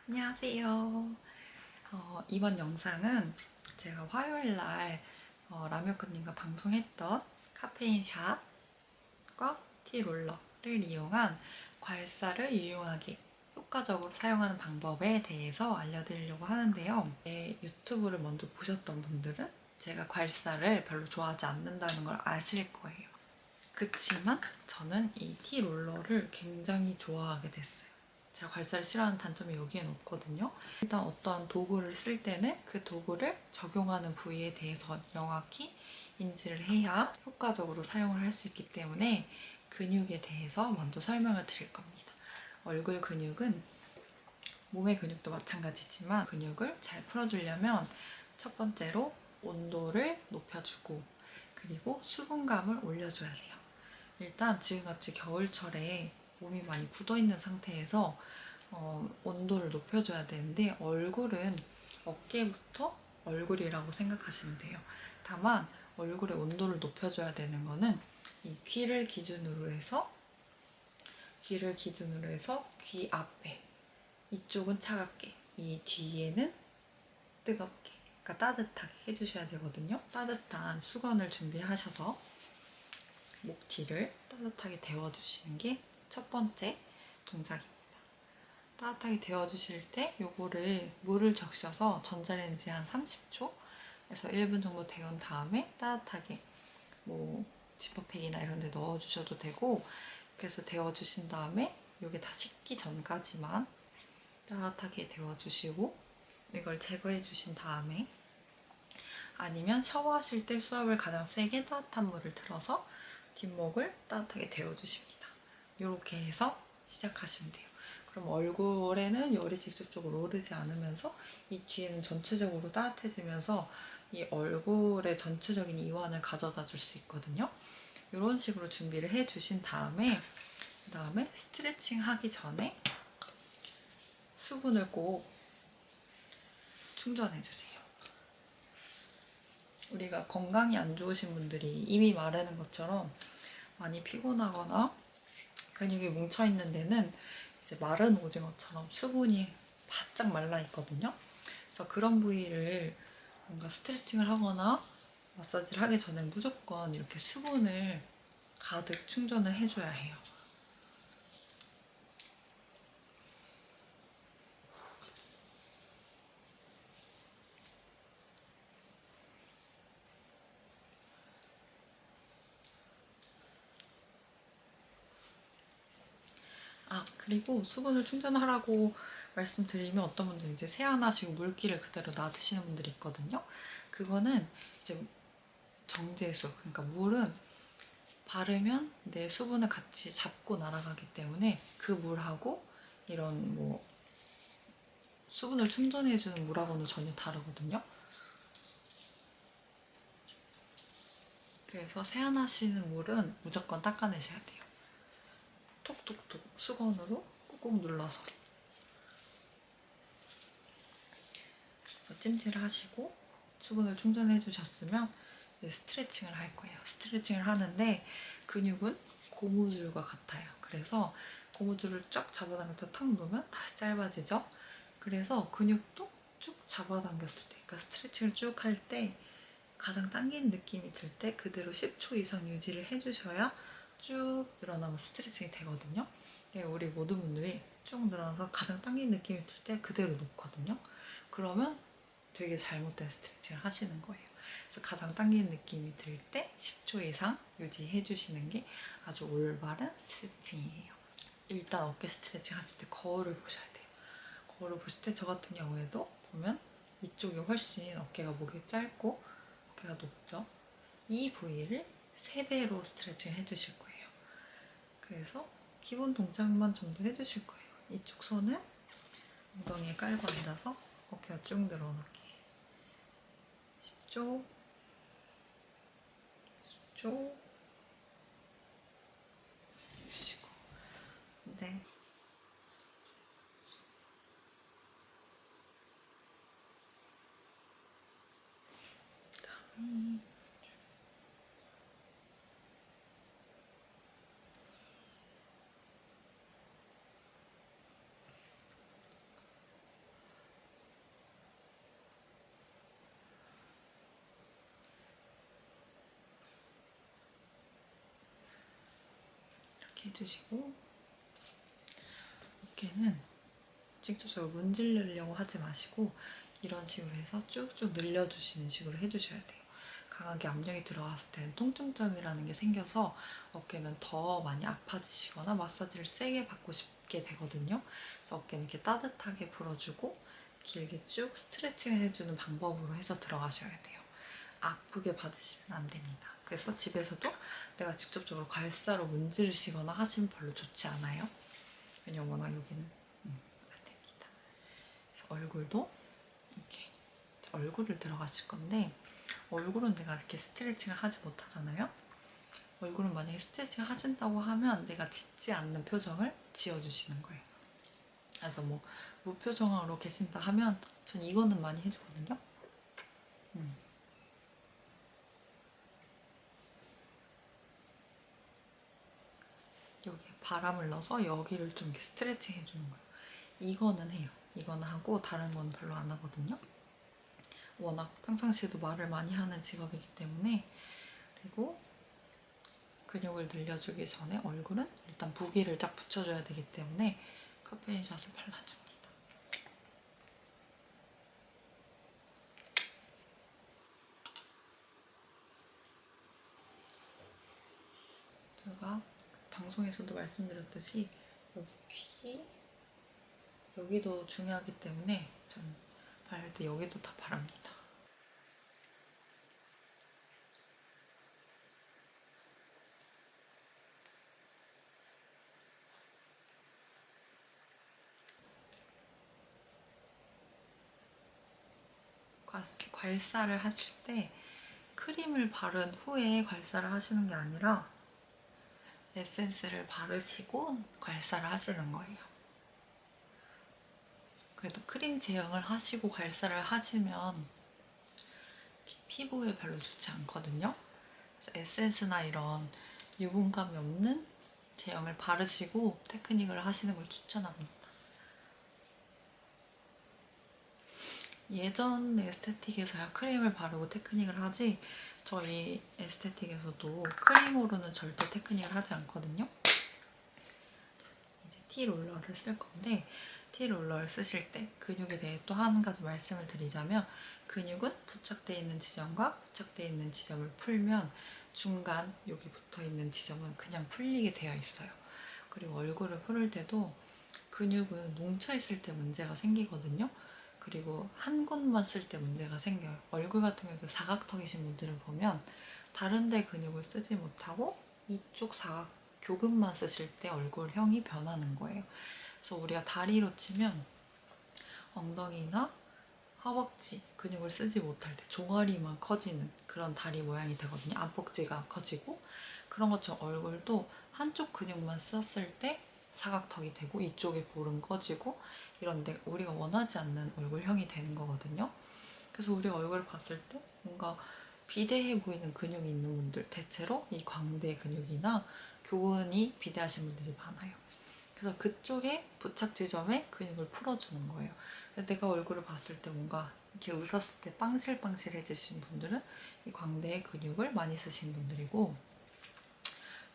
안녕하세요. 이번 영상은 제가 화요일날 라면크님과 방송했던 카페인샷과 티롤러를 이용한 괄사를 유용하게 효과적으로 사용하는 방법에 대해서 알려드리려고 하는데요. 유튜브를 먼저 보셨던 분들은 제가 괄사를 별로 좋아하지 않는다는 걸 아실 거예요. 그치만 저는 이 티롤러를 굉장히 좋아하게 됐어요. 제가 괄사를 싫어하는 단점이 여기엔 없거든요. 일단 어떠한 도구를 쓸 때는 그 도구를 적용하는 부위에 대해서 명확히 인지를 해야 효과적으로 사용을 할 수 있기 때문에 근육에 대해서 먼저 설명을 드릴 겁니다. 얼굴 근육은 몸의 근육도 마찬가지지만 근육을 잘 풀어주려면 첫 번째로 온도를 높여주고 그리고 수분감을 올려줘야 돼요. 일단 지금같이 겨울철에 몸이 많이 굳어있는 상태에서 온도를 높여줘야 되는데 얼굴은 어깨부터 얼굴이라고 생각하시면 돼요. 다만 얼굴의 온도를 높여줘야 되는 거는 이 귀를 기준으로 해서 귀 앞에 이쪽은 차갑게 이 뒤에는 뜨겁게 그러니까 따뜻하게 해주셔야 되거든요. 따뜻한 수건을 준비하셔서 목 뒤를 따뜻하게 데워주시는 게 첫 번째 동작입니다. 따뜻하게 데워주실 때 요거를 물을 적셔서 전자레인지 한 30초에서 1분 정도 데운 다음에 따뜻하게 뭐 지퍼백이나 이런 데 넣어주셔도 되고 그래서 데워주신 다음에 요게 다 식기 전까지만 따뜻하게 데워주시고 이걸 제거해 주신 다음에 아니면 샤워하실 때 수압을 가장 세게 따뜻한 물을 틀어서 뒷목을 따뜻하게 데워주십니다. 이렇게 해서 시작하시면 돼요. 그럼 얼굴에는 열이 직접적으로 오르지 않으면서 이 뒤에는 전체적으로 따뜻해지면서 이 얼굴의 전체적인 이완을 가져다 줄 수 있거든요. 이런 식으로 준비를 해주신 다음에 그 다음에 스트레칭 하기 전에 수분을 꼭 충전해주세요. 우리가 건강이 안 좋으신 분들이 이미 말하는 것처럼 많이 피곤하거나 근육이 뭉쳐있는 데는 이제 마른 오징어처럼 수분이 바짝 말라 있거든요. 그래서 그런 부위를 뭔가 스트레칭을 하거나 마사지를 하기 전에 무조건 이렇게 수분을 가득 충전을 해줘야 해요. 그리고 수분을 충전하라고 말씀드리면 어떤 분들은 이제 세안하시고 물기를 그대로 놔두시는 분들이 있거든요. 그거는 이제 정제수, 그러니까 물은 바르면 내 수분을 같이 잡고 날아가기 때문에 그 물하고 이런 뭐 수분을 충전해주는 물하고는 전혀 다르거든요. 그래서 세안하시는 물은 무조건 닦아내셔야 돼요. 톡톡톡 수건으로 꾹꾹 눌러서. 그래서 찜질을 하시고 수분을 충전해 주셨으면 이제 스트레칭을 할 거예요. 스트레칭을 하는데 근육은 고무줄과 같아요. 그래서 고무줄을 쫙 잡아당겨서 탁 놓으면 다시 짧아지죠. 그래서 근육도 쭉 잡아당겼을 때, 그러니까 스트레칭을 쭉 할 때 가장 당기는 느낌이 들 때 그대로 10초 이상 유지를 해주셔야 쭉 늘어나면 스트레칭이 되거든요. 우리 모든 분들이 쭉 늘어나서 가장 당기는 느낌이 들 때 그대로 놓거든요. 그러면 되게 잘못된 스트레칭을 하시는 거예요. 그래서 가장 당기는 느낌이 들 때 10초 이상 유지해 주시는 게 아주 올바른 스트레칭이에요. 일단 어깨 스트레칭 하실 때 거울을 보셔야 돼요. 거울을 보실 때 저 같은 경우에도 보면 이쪽이 훨씬 어깨가 목이 짧고 어깨가 높죠. 이 부위를 3배로 스트레칭 해주실 거예요. 그래서 기본 동작만 정도 해주실 거예요. 이쪽 손은 엉덩이에 깔고 앉아서 어깨가 쭉 늘어나게 10초 10초 해주시고 네. 해주시고, 어깨는 직접적으로 문지르려고 하지 마시고 이런 식으로 해서 쭉쭉 늘려주시는 식으로 해주셔야 돼요. 강하게 압력이 들어갔을 때는 통증점이라는 게 생겨서 어깨는 더 많이 아파지시거나 마사지를 세게 받고 싶게 되거든요. 그래서 어깨는 이렇게 따뜻하게 풀어주고 길게 쭉 스트레칭을 해주는 방법으로 해서 들어가셔야 돼요. 아프게 받으시면 안 됩니다. 그래서 집에서도 내가 직접적으로 괄사로 문지르시거나 하시면 별로 좋지 않아요. 왜냐면 워낙 여기는 안 됩니다. 그래서 얼굴도 이렇게 얼굴을 들어가실 건데, 얼굴은 내가 이렇게 스트레칭을 하지 못하잖아요. 얼굴은 만약에 스트레칭을 하신다고 하면 내가 짓지 않는 표정을 지어주시는 거예요. 그래서 뭐 무표정으로 계신다 하면 전 이거는 많이 해주거든요. 여기에 바람을 넣어서 여기를 좀 이렇게 스트레칭 해주는 거예요. 이거는 해요. 이거는 하고 다른 건 별로 안 하거든요. 워낙 평상시에도 말을 많이 하는 직업이기 때문에. 그리고 근육을 늘려주기 전에 얼굴은 일단 붓기를 쫙 붙여줘야 되기 때문에 카페인 샷을 발라줍니다. 제가 방송에서도 말씀드렸듯이 여기 귀, 여기도 중요하기 때문에 전 바를 때 여기도 다 바릅니다. 괄사를 하실 때 크림을 바른 후에 괄사를 하시는 게 아니라 에센스를 바르시고 괄사를 하시는 거예요. 그래도 크림 제형을 하시고 괄사를 하시면 피부에 별로 좋지 않거든요. 그래서 에센스나 이런 유분감이 없는 제형을 바르시고 테크닉을 하시는 걸 추천합니다. 예전 에스테틱에서야 크림을 바르고 테크닉을 하지, 저희 에스테틱에서도 크림으로는 절대 테크닉을 하지 않거든요. 이제 T롤러를 쓸 건데, T롤러를 쓰실 때 근육에 대해 또 한 가지 말씀을 드리자면, 근육은 부착되어 있는 지점과 부착되어 있는 지점을 풀면 중간 여기 붙어있는 지점은 그냥 풀리게 되어 있어요. 그리고 얼굴을 풀을 때도 근육은 뭉쳐있을 때 문제가 생기거든요. 그리고 한 곳만 쓸 때 문제가 생겨요. 얼굴 같은 경우도 사각턱이신 분들을 보면 다른 데 근육을 쓰지 못하고 이쪽 사각 교근만 쓰실 때 얼굴형이 변하는 거예요. 그래서 우리가 다리로 치면 엉덩이나 허벅지 근육을 쓰지 못할 때 종아리만 커지는 그런 다리 모양이 되거든요. 안폭지가 커지고, 그런 것처럼 얼굴도 한쪽 근육만 썼을 때 사각턱이 되고 이쪽에 볼은 꺼지고, 이런데 우리가 원하지 않는 얼굴형이 되는 거거든요. 그래서 우리가 얼굴을 봤을 때 뭔가 비대해 보이는 근육이 있는 분들, 대체로 이 광대 근육이나 교근이 비대하신 분들이 많아요. 그래서 그쪽에 부착 지점에 근육을 풀어주는 거예요. 내가 얼굴을 봤을 때 뭔가 이렇게 웃었을 때 빵실빵실해지신 분들은 이 광대의 근육을 많이 쓰신 분들이고,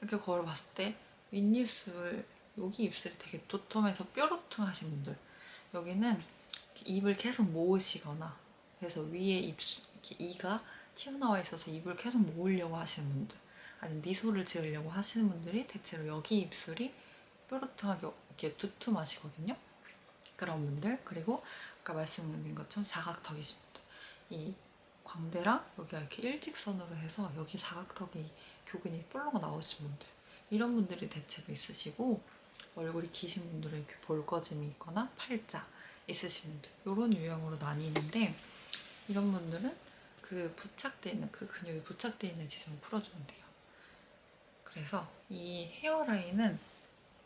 이렇게 거울 봤을 때 윗입술, 여기 입술이 되게 도톰해서 뾰루퉁하신 분들, 여기는 입을 계속 모으시거나 그래서 위에 입술, 이렇게 이가 튀어나와 있어서 입을 계속 모으려고 하시는 분들, 아니면 미소를 지으려고 하시는 분들이 대체로 여기 입술이 뾰루퉁하게 이렇게 두툼하시거든요. 그런 분들, 그리고 아까 말씀드린 것처럼 사각턱이신 분들, 이 광대랑 여기가 이렇게 일직선으로 해서 여기 사각턱이 교근이 볼록 나오신 분들, 이런 분들이 대체로 있으시고, 얼굴이 기신 분들은 이렇게 볼거짐이 있거나 팔자 있으신 분들, 이런 유형으로 나뉘는데, 이런 분들은 그 부착되어 있는 그 근육이 부착되어 있는 지점을 풀어주면 돼요. 그래서 이 헤어라인은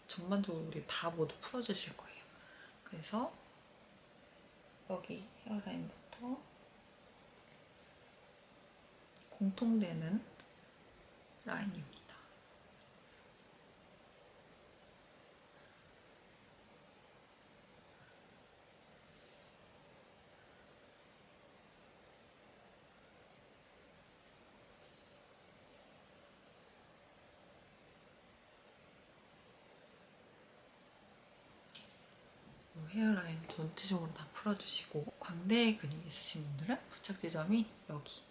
전반적으로 우리 다 모두 풀어주실 거예요. 그래서 여기 헤어라인부터 공통되는 라인입니다. 헤어라인 전체적으로 다 풀어주시고, 광대 근육 있으신 분들은 부착 지점이 여기,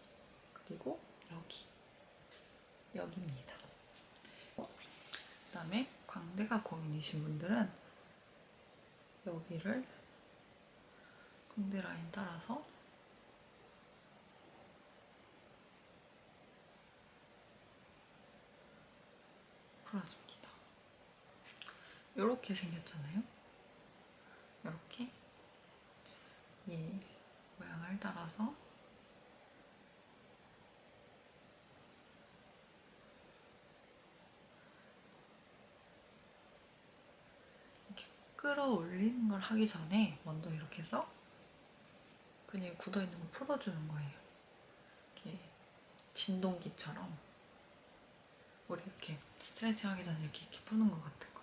그리고 여기입니다. 그다음에 광대가 고민이신 분들은 여기를 광대 라인 따라서 풀어줍니다. 이렇게 생겼잖아요. 이렇게 이 모양을 따라서 이렇게 끌어올리는 걸 하기 전에 먼저 이렇게 해서 근육이 굳어있는 걸 풀어주는 거예요. 이렇게 진동기처럼 우리 이렇게 스트레칭 하기 전에 이렇게 푸는 것 같은 거예요.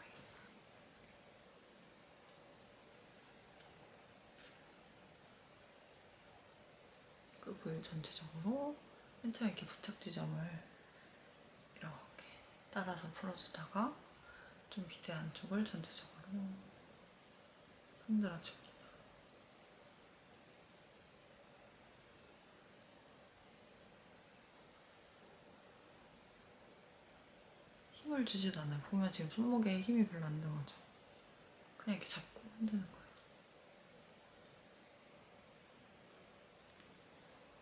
그 부위 전체적으로 맨 처음에 이렇게 부착 지점을 이렇게 따라서 풀어주다가 좀 비대한 쪽을 전체적으로 흔들어줍니다. 힘을 주지도 않아요. 보면 지금 손목에 힘이 별로 안 들어가죠. 그냥 이렇게 잡고 흔드는 거예요.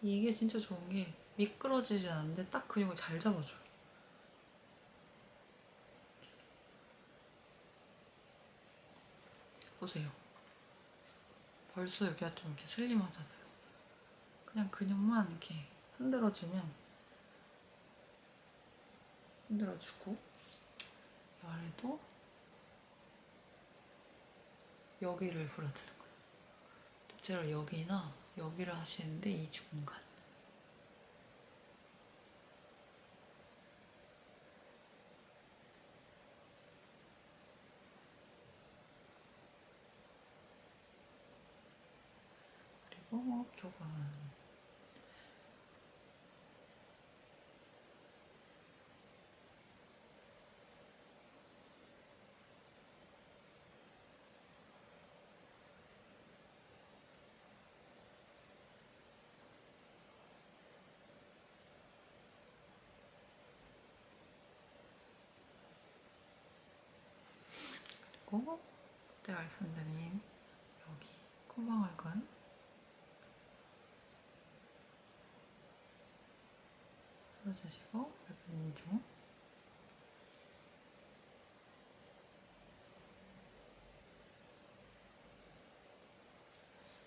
이게 진짜 좋은 게 미끄러지진 않는데 딱 근육을 잘 잡아줘요. 보세요. 벌써 여기가 좀 이렇게 슬림하잖아요. 그냥 근육만 이렇게 흔들어주면 흔들어주고, 이 아래도 여기를 풀어주는 거예요. 대체로 여기나 여기를 하시는데 이 중간. 그리고 교관. 그리고 그때 말씀드린 여기 콧망울근 풀어주시고, 여기 중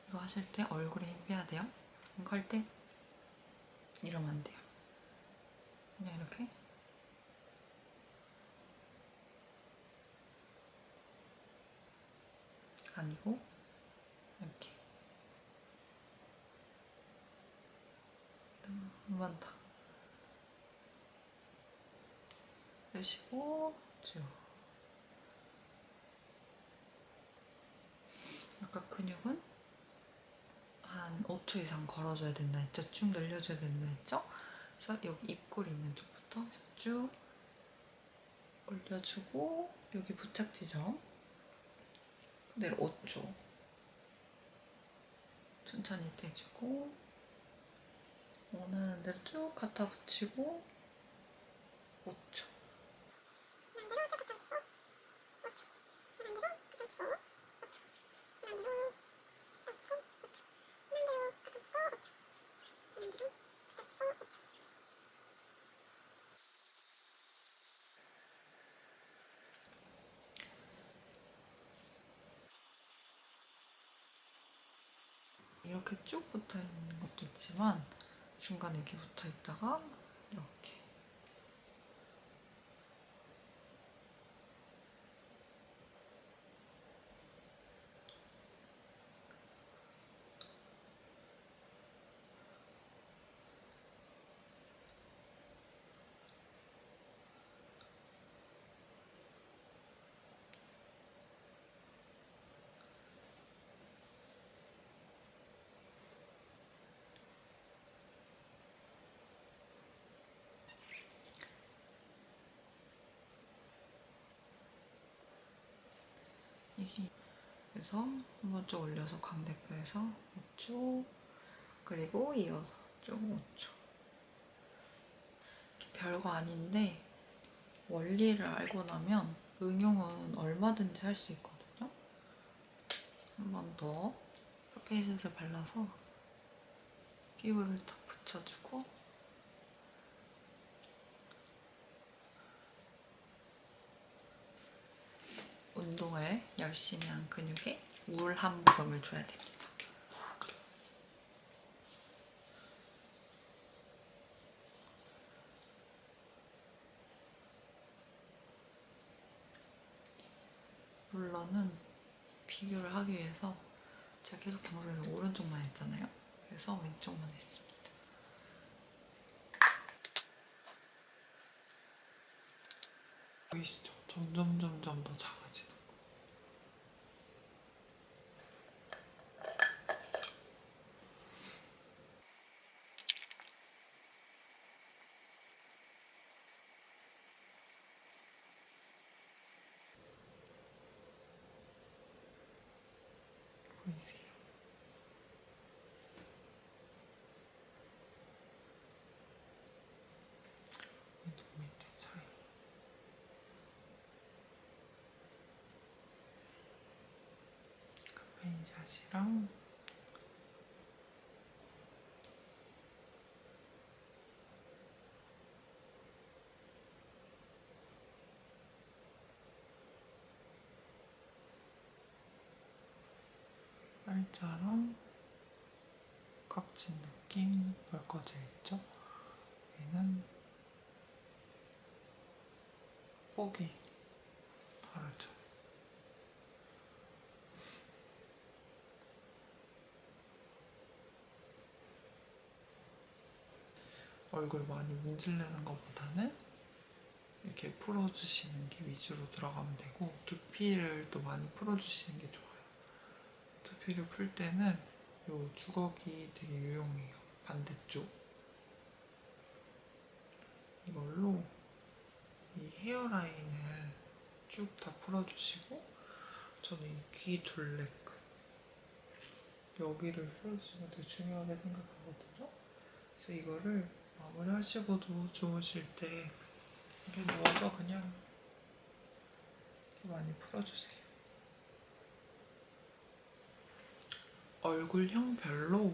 이거 하실 때 얼굴에 힘 빼야 돼요. 이거 할 때 이러면 안 돼요. 그냥 이렇게 아니고 이렇게 한 번 더 내쉬고 쭉. 아까 근육은 한 5초 이상 걸어줘야 된다 했죠? 쭉 늘려줘야 된다 했죠? 그래서 여기 입꼬리 있는 쪽부터 쭉 올려주고, 여기 부착 지점 그대로 5초 천천히 떼주고, 원하는 대로 쭉 갖다 붙이고 5초. 이렇게 쭉 붙어 있는 것도 있지만 중간에 이렇게 붙어 있다가 이렇게. 그래서 한 번 쭉 올려서 광대뼈에서 5초, 그리고 이어서 쭉 5초. 별거 아닌데 원리를 알고 나면 응용은 얼마든지 할 수 있거든요. 한 번 더 페이스를 발라서 피부를 딱 붙여주고, 운동을 열심히 한 근육에 물 한 모금을 줘야 됩니다. 물론은 비교를 하기 위해서 제가 계속 방송에서 오른쪽만 했잖아요. 그래서 왼쪽만 했습니다. 보이시죠? 점점 더 작아지는 거. 보이세요? 왼쪽 밑에 사이. 카페인샷이랑 팔자랑 각진 느낌 넓어져 있죠? 얘는 폭이 다르죠? 얼굴 많이 문질르는 것보다는 이렇게 풀어주시는 게 위주로 들어가면 되고, 두피를 또 많이 풀어주시는 게 좋아요. 두피를 풀 때는 이 주걱이 되게 유용해요. 반대쪽. 이걸로 이 헤어라인을 쭉 다 풀어주시고, 저는 이 귀 둘레 끝 여기를 풀어주시는 게 되게 중요하게 생각하거든요. 그래서 이거를 마무리 하시고도 주무실 때 이렇게 누워서 그냥 이렇게 많이 풀어주세요. 얼굴형별로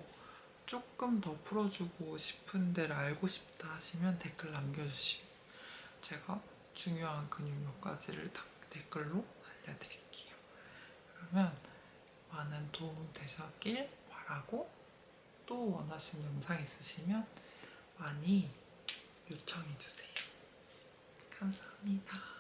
조금 더 풀어주고 싶은 데를 알고 싶다 하시면 댓글 남겨주시면 제가 중요한 근육 몇 가지를 다 댓글로 알려드릴게요. 그러면 많은 도움 되셨길 바라고, 또 원하시는 영상 있으시면 많이 요청해주세요. 감사합니다.